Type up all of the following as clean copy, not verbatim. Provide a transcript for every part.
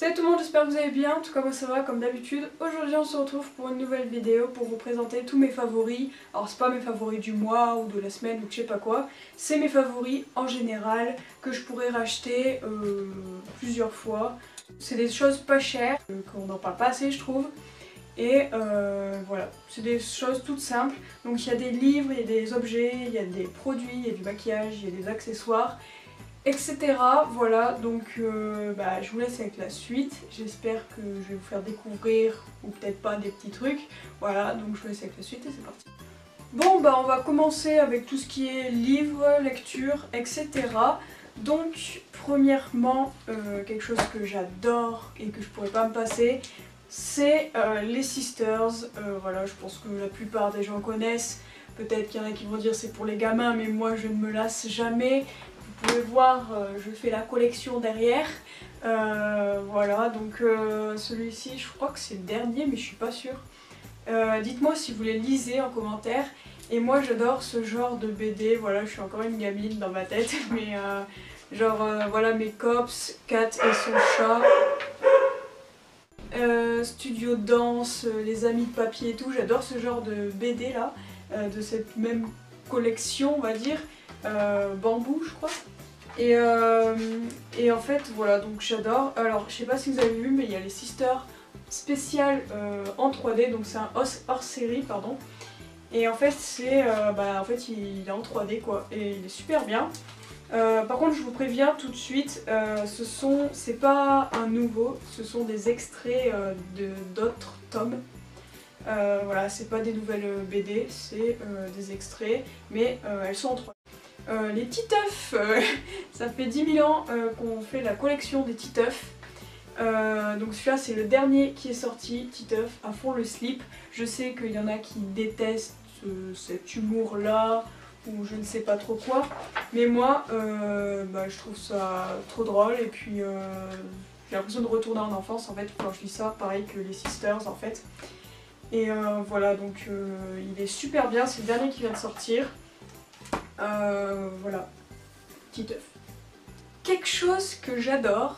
Salut tout le monde, j'espère que vous allez bien, en tout cas moi ça va comme d'habitude. Aujourd'hui on se retrouve pour une nouvelle vidéo pour vous présenter tous mes favoris. Alors c'est pas mes favoris du mois ou de la semaine ou de je sais pas quoi, c'est mes favoris en général que je pourrais racheter plusieurs fois. C'est des choses pas chères, qu'on n'en parle pas assez je trouve. Et voilà, c'est des choses toutes simples. Donc il y a des livres, il y a des objets, il y a des produits, il y a du maquillage, il y a des accessoires, etc. Voilà, donc je vous laisse avec la suite. J'espère que je vais vous faire découvrir, ou peut-être pas, des petits trucs. Voilà, donc je vous laisse avec la suite et c'est parti. Bon on va commencer avec tout ce qui est livres, lecture, etc. Donc premièrement, quelque chose que j'adore et que je pourrais pas me passer, c'est les Sisters. Voilà, je pense que la plupart des gens connaissent. Peut-être qu'il y en a qui vont dire c'est pour les gamins, mais moi je ne me lasse jamais. Vous pouvez voir, je fais la collection derrière. Voilà, donc celui-ci, je crois que c'est le dernier, mais je suis pas sûre. Dites-moi si vous les lisez en commentaire. Et moi j'adore ce genre de BD, voilà, je suis encore une gamine dans ma tête, mais voilà mes cops, Kat et son chat. Studio de danse, les amis de papier et tout, j'adore ce genre de BD là, de cette même collection on va dire, bambou je crois. Et en fait voilà, donc j'adore. Alors je sais pas si vous avez vu mais il y a les Sisters spéciales en 3D, donc c'est un hors série pardon. Et en fait c'est il est en 3D quoi, et il est super bien. Par contre je vous préviens tout de suite, c'est pas un nouveau, ce sont des extraits d'autres tomes. Voilà, c'est pas des nouvelles BD, c'est des extraits, mais elles sont en 3D. Les Titeuf, ça fait 10 000 ans qu'on fait la collection des Titeuf. Donc celui-là c'est le dernier qui est sorti, Titeuf, à fond le slip. Je sais qu'il y en a qui détestent cet humour là, ou je ne sais pas trop quoi, mais moi je trouve ça trop drôle et puis j'ai l'impression de retourner en enfance en fait quand je lis ça, pareil que les Sisters en fait. Et voilà, donc il est super bien, c'est le dernier qui vient de sortir. Voilà, Titeuf. Quelque chose que j'adore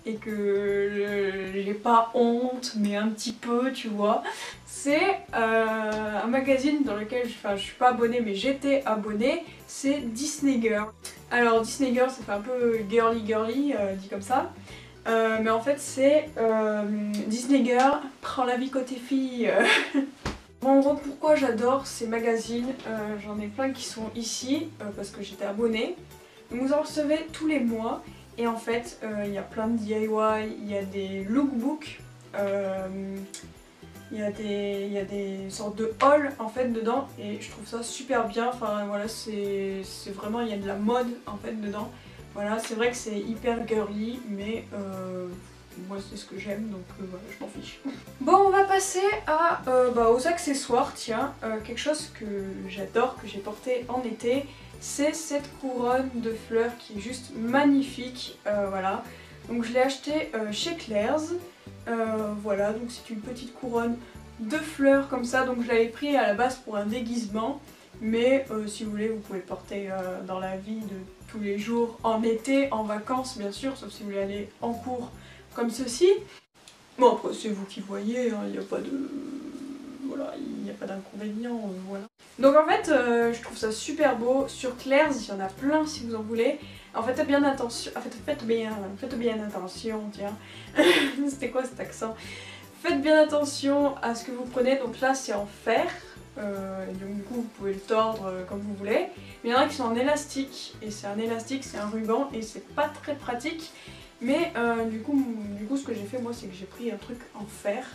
et que j'ai pas honte mais un petit peu tu vois, c'est un magazine dans lequel je suis pas abonnée mais j'étais abonnée, c'est Disney Girl. Alors Disney Girl ça fait un peu girly dit comme ça, mais en fait c'est Disney Girl prend la vie côté fille. Bon, en gros pourquoi j'adore ces magazines, j'en ai plein qui sont ici parce que j'étais abonnée. Donc vous en recevez tous les mois. Et en fait, il y a plein de DIY, il y a des lookbooks, il y a des sortes de hauls en fait dedans et je trouve ça super bien. Enfin voilà, c'est vraiment, il y a de la mode en fait dedans. Voilà, c'est vrai que c'est hyper girly, mais moi c'est ce que j'aime donc voilà, je m'en fiche. Bon, on va passer aux accessoires, tiens, quelque chose que j'adore, que j'ai porté en été. C'est cette couronne de fleurs qui est juste magnifique, voilà. Donc je l'ai achetée chez Claire's, voilà, donc c'est une petite couronne de fleurs comme ça, donc je l'avais pris à la base pour un déguisement, mais si vous voulez vous pouvez le porter dans la vie de tous les jours, en été, en vacances bien sûr, sauf si vous voulez aller en cours comme ceci. Bon après c'est vous qui voyez, il n'y a pas de... Voilà, il n'y a pas d'inconvénient, voilà. Donc en fait, je trouve ça super beau. Sur Claire's, il y en a plein si vous en voulez. En fait, faites bien attention. En fait, faites bien attention, tiens. C'était quoi cet accent? Faites bien attention à ce que vous prenez. Donc là, c'est en fer. Donc du coup, vous pouvez le tordre comme vous voulez. Mais il y en a qui sont en élastique. Et c'est un élastique, c'est un ruban. Et c'est pas très pratique. Mais du coup, ce que j'ai fait, moi, c'est que j'ai pris un truc en fer.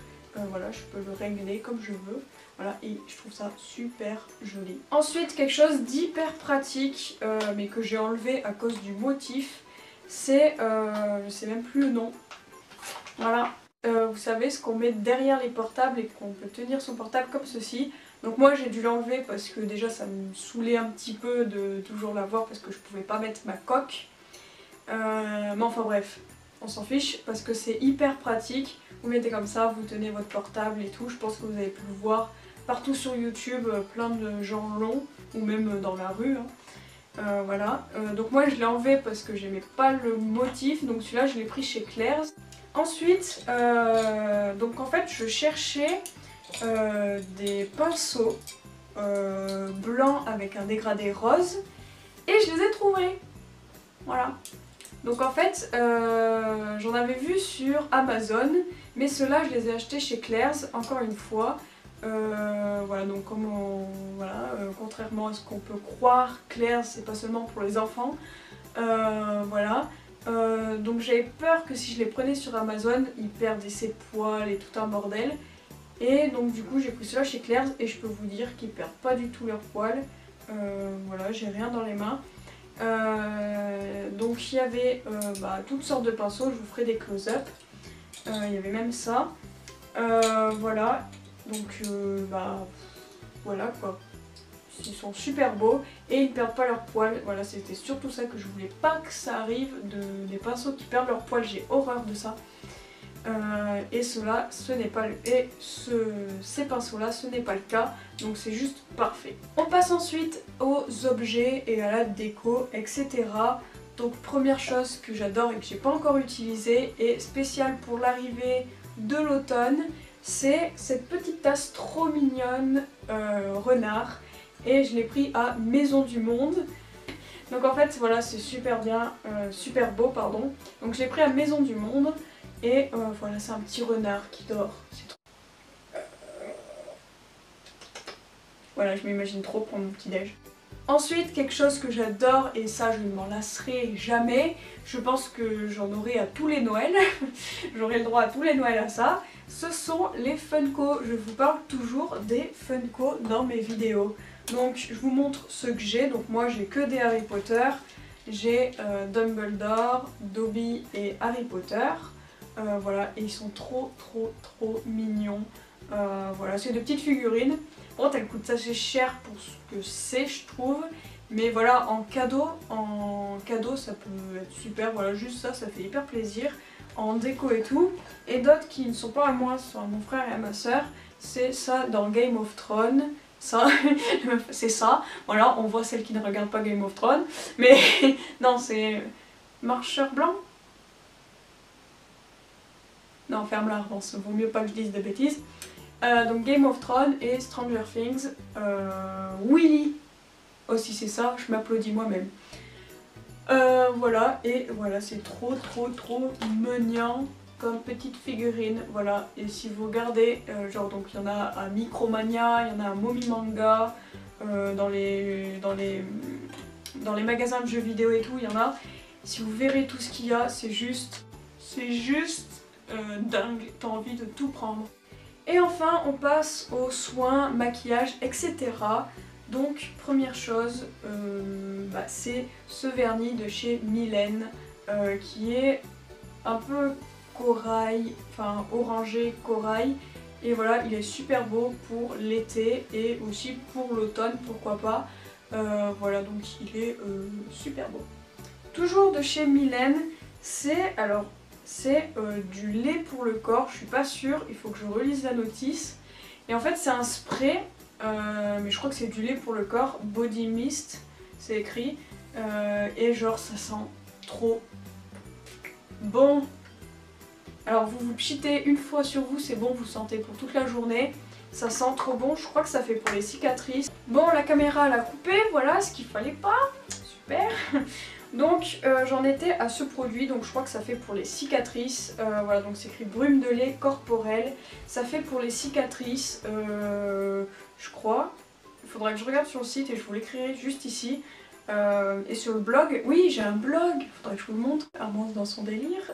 Voilà, je peux le régler comme je veux. Voilà, et je trouve ça super joli. Ensuite, quelque chose d'hyper pratique, mais que j'ai enlevé à cause du motif, c'est, je sais même plus le nom. Voilà, vous savez ce qu'on met derrière les portables et qu'on peut tenir son portable comme ceci. Donc moi j'ai dû l'enlever parce que déjà ça me saoulait un petit peu de toujours l'avoir parce que je pouvais pas mettre ma coque. Mais enfin bref, on s'en fiche parce que c'est hyper pratique. Vous mettez comme ça, vous tenez votre portable et tout. Je pense que vous avez pu le voir partout sur YouTube, plein de gens l'ont, ou même dans la rue. Hein. Voilà. Donc moi je l'ai enlevé parce que j'aimais pas le motif, donc celui-là je l'ai pris chez Claire's. Ensuite, donc en fait je cherchais des pinceaux blancs avec un dégradé rose et je les ai trouvés. Voilà. Donc en fait j'en avais vu sur Amazon, mais ceux-là je les ai achetés chez Claire's encore une fois. Voilà, donc contrairement à ce qu'on peut croire, Claire's c'est pas seulement pour les enfants. Voilà. Donc j'avais peur que si je les prenais sur Amazon, ils perdent ses poils et tout un bordel. Et donc du coup j'ai pris cela chez Claire's et je peux vous dire qu'ils perdent pas du tout leurs poils. Voilà, j'ai rien dans les mains. Donc il y avait toutes sortes de pinceaux, je vous ferai des close-up. Il y avait même ça. Voilà, donc voilà quoi. Ils sont super beaux et ils ne perdent pas leurs poils. Voilà, c'était surtout ça que je voulais pas que ça arrive, des pinceaux qui perdent leurs poils, j'ai horreur de ça. Et ceux-là, ce n'est pas le... Et ces pinceaux-là, ce n'est pas le cas, donc c'est juste parfait. On passe ensuite aux objets et à la déco, etc. Donc première chose que j'adore et que j'ai pas encore utilisée, et spéciale pour l'arrivée de l'automne, c'est cette petite tasse trop mignonne renard. Et je l'ai pris à Maison du Monde. Donc en fait voilà, c'est super bien, super beau pardon. Donc je l'ai pris à Maison du Monde et voilà, c'est un petit renard qui dort. C'est trop... Voilà, je m'imagine trop prendre mon petit déj. Ensuite, quelque chose que j'adore, et ça je ne m'en lasserai jamais, je pense que j'en aurai à tous les Noëls, j'aurai le droit à tous les Noëls à ça, ce sont les Funko. Je vous parle toujours des Funko dans mes vidéos. Donc je vous montre ceux que j'ai. Donc moi j'ai que des Harry Potter. J'ai Dumbledore, Dobby et Harry Potter. Voilà, et ils sont trop mignons. Voilà, c'est des petites figurines. Bon, elles coûtent assez cher pour ce que c'est, je trouve. Mais voilà, en cadeau ça peut être super. Voilà, juste ça, ça fait hyper plaisir. En déco et tout. Et d'autres qui ne sont pas à moi, sont à mon frère et à ma soeur. C'est ça dans Game of Thrones. Ça, c'est ça. Voilà, on voit celle qui ne regarde pas Game of Thrones. Mais non, c'est Marcheur Blanc. Non, ferme-la, avance, vaut mieux pas que je dise des bêtises. Donc Game of Thrones et Stranger Things. Willy aussi, c'est ça, je m'applaudis moi-même. Voilà, et voilà, c'est trop mignon comme petite figurine. Voilà, et si vous regardez, genre donc il y en a à Micromania, il y en a à Momimanga, dans les magasins de jeux vidéo et tout, il y en a. Si vous verrez tout ce qu'il y a, c'est juste dingue, t'as envie de tout prendre. Et enfin, on passe aux soins, maquillage, etc. Donc, première chose, c'est ce vernis de chez Mylène, qui est un peu corail, enfin orangé corail. Et voilà, il est super beau pour l'été et aussi pour l'automne, pourquoi pas. Voilà, donc il est super beau. Toujours de chez Mylène, c'est du lait pour le corps, je suis pas sûre, il faut que je relise la notice. Et en fait c'est un spray, mais je crois que c'est du lait pour le corps, Body Mist, c'est écrit. Et genre ça sent trop bon. Alors vous pchitez une fois sur vous, c'est bon, vous sentez pour toute la journée. Ça sent trop bon, je crois que ça fait pour les cicatrices. Bon, la caméra l'a coupé, voilà ce qu'il fallait pas, super. Donc j'en étais à ce produit, donc je crois que ça fait pour les cicatrices, voilà, donc c'est écrit brume de lait corporel, ça fait pour les cicatrices, je crois, il faudra que je regarde sur le site et je vous l'écrirai juste ici, et sur le blog, oui j'ai un blog, il faudrait que je vous le montre, Armance dans son délire,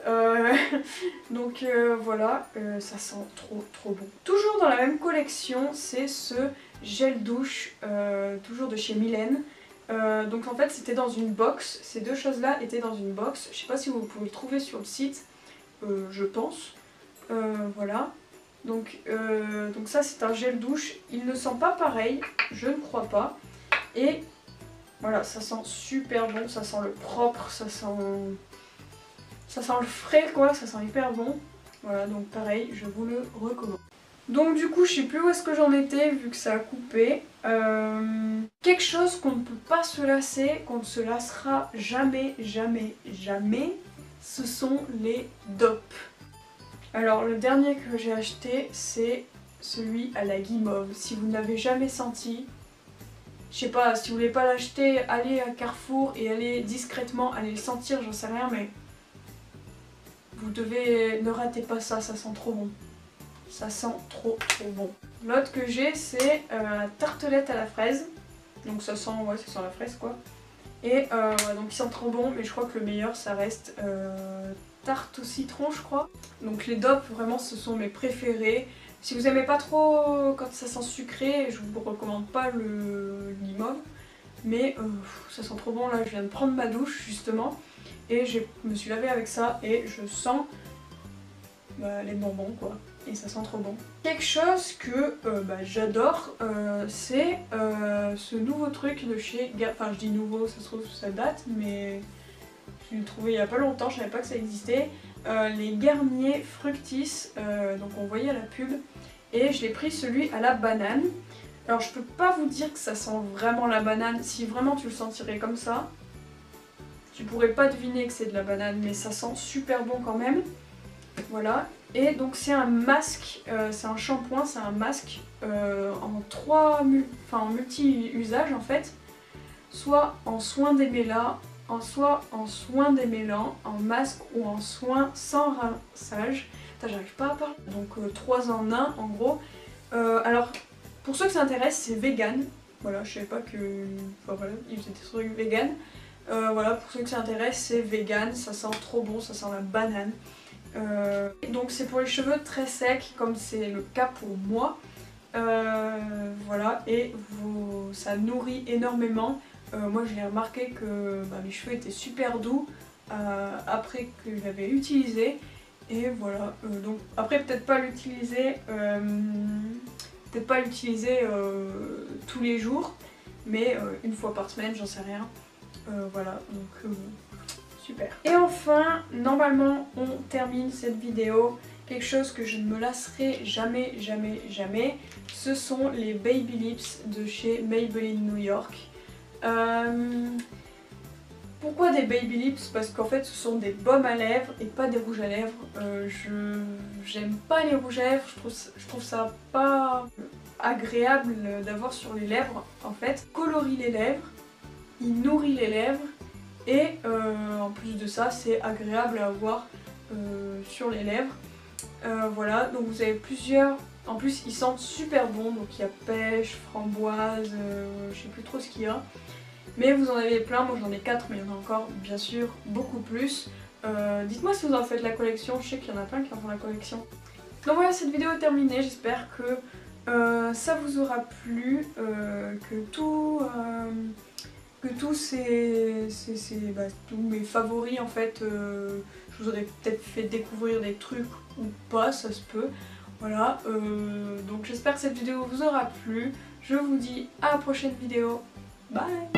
donc voilà, ça sent trop bon. Toujours dans la même collection, c'est ce gel douche, toujours de chez Mylène. Donc en fait c'était dans une box, ces deux choses là étaient dans une box, je sais pas si vous pouvez le trouver sur le site, je pense, voilà. Donc ça c'est un gel douche, il ne sent pas pareil, je ne crois pas, et voilà, ça sent super bon, ça sent le propre, ça sent le frais quoi, ça sent hyper bon, voilà, donc pareil, je vous le recommande. Donc du coup je sais plus où est-ce que j'en étais vu que ça a coupé. Quelque chose qu'on ne peut pas se lasser, qu'on ne se lassera jamais, ce sont les dopes. Alors le dernier que j'ai acheté, c'est celui à la guimauve. Si vous n'avez jamais senti, je sais pas, si vous voulez pas l'acheter, allez à Carrefour et allez discrètement, allez le sentir, j'en sais rien, mais vous devez, ne ratez pas ça, ça sent trop bon. Ça sent trop bon. L'autre que j'ai, c'est tartelette à la fraise. Donc ça sent, ouais, ça sent la fraise quoi. Et donc il sent trop bon, mais je crois que le meilleur ça reste tarte au citron, je crois. Donc les dopes, vraiment ce sont mes préférés. Si vous aimez pas trop quand ça sent sucré, je vous recommande pas le guimauve. Mais ça sent trop bon. Là je viens de prendre ma douche justement et je me suis lavée avec ça et je sens les bonbons quoi. Et ça sent trop bon. Quelque chose que j'adore, c'est ce nouveau truc de chez enfin je dis nouveau, ça se trouve ça date, mais je l'ai trouvé il y a pas longtemps, je savais pas que ça existait. Les Garnier Fructis, donc on voyait à la pub, et je l'ai pris celui à la banane. Alors je peux pas vous dire que ça sent vraiment la banane, si vraiment tu le sentirais comme ça, tu pourrais pas deviner que c'est de la banane, mais ça sent super bon quand même. Voilà, et donc c'est un masque, c'est un shampoing, c'est un masque en multi-usage en fait, soit en soin démêlant, soit en soin démêlant, en masque ou en soin sans rinçage. J'arrive pas à parler. Donc 3 en 1 en gros. Alors pour ceux que ça intéresse, c'est vegan. Voilà, je savais pas que. Enfin voilà, ils faisaient des trucs vegan. Voilà, pour ceux que ça intéresse, c'est vegan, ça sent trop bon, ça sent la banane. Donc c'est pour les cheveux très secs, comme c'est le cas pour moi. Voilà, et ça nourrit énormément. Moi je l'ai remarqué que mes cheveux étaient super doux après que je l'avais utilisé. Et voilà, donc après peut-être pas l'utiliser tous les jours, mais une fois par semaine, j'en sais rien. Voilà, donc super. Et enfin, normalement on termine cette vidéo. Quelque chose que je ne me lasserai jamais, jamais, jamais, ce sont les Baby Lips de chez Maybelline New York. Pourquoi des Baby Lips? Parce qu'en fait ce sont des baumes à lèvres et pas des rouges à lèvres. J'aime pas les rouges à lèvres, je trouve ça pas agréable d'avoir sur les lèvres en fait. Il colorie les lèvres, il nourrit les lèvres et en plus de ça c'est agréable à avoir sur les lèvres. Voilà, donc vous avez plusieurs, en plus ils sentent super bon, donc il y a pêche, framboise, je sais plus trop ce qu'il y a. Mais vous en avez plein, moi j'en ai 4 mais il y en a encore bien sûr beaucoup plus. Dites-moi si vous en faites la collection, je sais qu'il y en a plein qui en font la collection. Donc voilà, cette vidéo est terminée, j'espère que ça vous aura plu, que tous tous mes favoris en fait, je vous aurais peut-être fait découvrir des trucs ou pas, ça se peut. Voilà, donc j'espère que cette vidéo vous aura plu. Je vous dis à la prochaine vidéo. Bye.